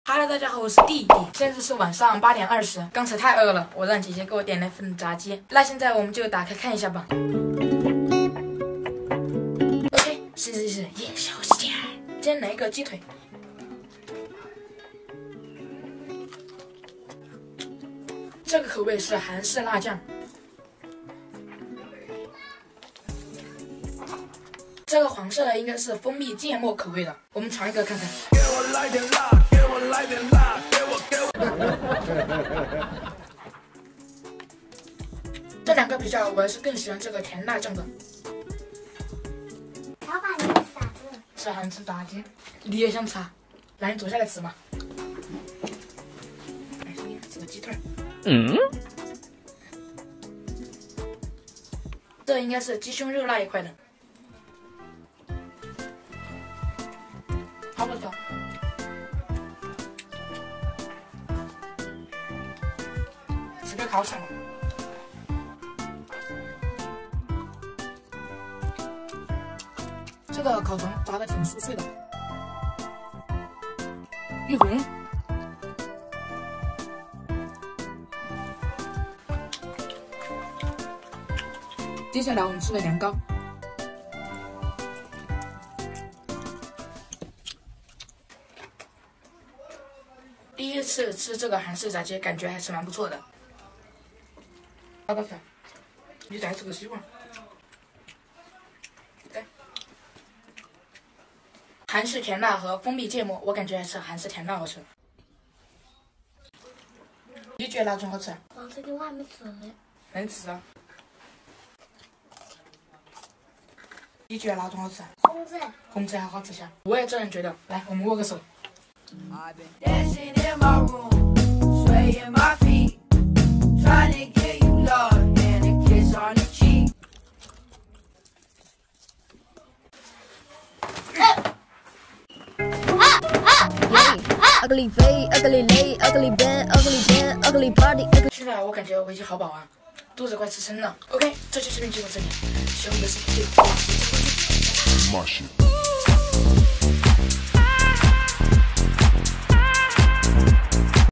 Hello， 大家好，我是弟弟。现在是晚上8点20，刚才太饿了，我让姐姐给我点了份炸鸡。那现在我们就打开看一下吧。OK， 是夜宵时间，今天来一个鸡腿。这个口味是韩式辣酱。这个黄色的应该是蜂蜜芥末口味的，我们尝一个看看。这两个比较，我还是更喜欢这个甜辣酱的。老板，你吃啥子？吃韩式炸鸡，你也想吃啊？那你坐下来吃嘛。哎，你看这个鸡腿。这应该是鸡胸肉那一块的。好不错。吃个烤肠。这个烤肠炸的挺酥脆的，一红。接下来我们吃的凉糕。第一次吃这个韩式炸鸡，感觉还是蛮不错的。要不要吃？你再吃个西瓜。对。韩式甜辣和蜂蜜芥末，我感觉还是韩式甜辣好吃。你觉得哪种好吃？黄色的我还没吃呢。那你吃啊。你觉得哪种好吃？红色。红色还好吃些。我也这样觉得。来，我们握个手。I've been dancing in my room, swaying my feet, trying to get you love and a kiss on the cheek. Ugly face, ugly lay, ugly band, ugly jam, ugly party. 现在我感觉我已经好饱啊，肚子快吃撑了。OK， 这期视频就到这里，喜欢我的视频就点个关注。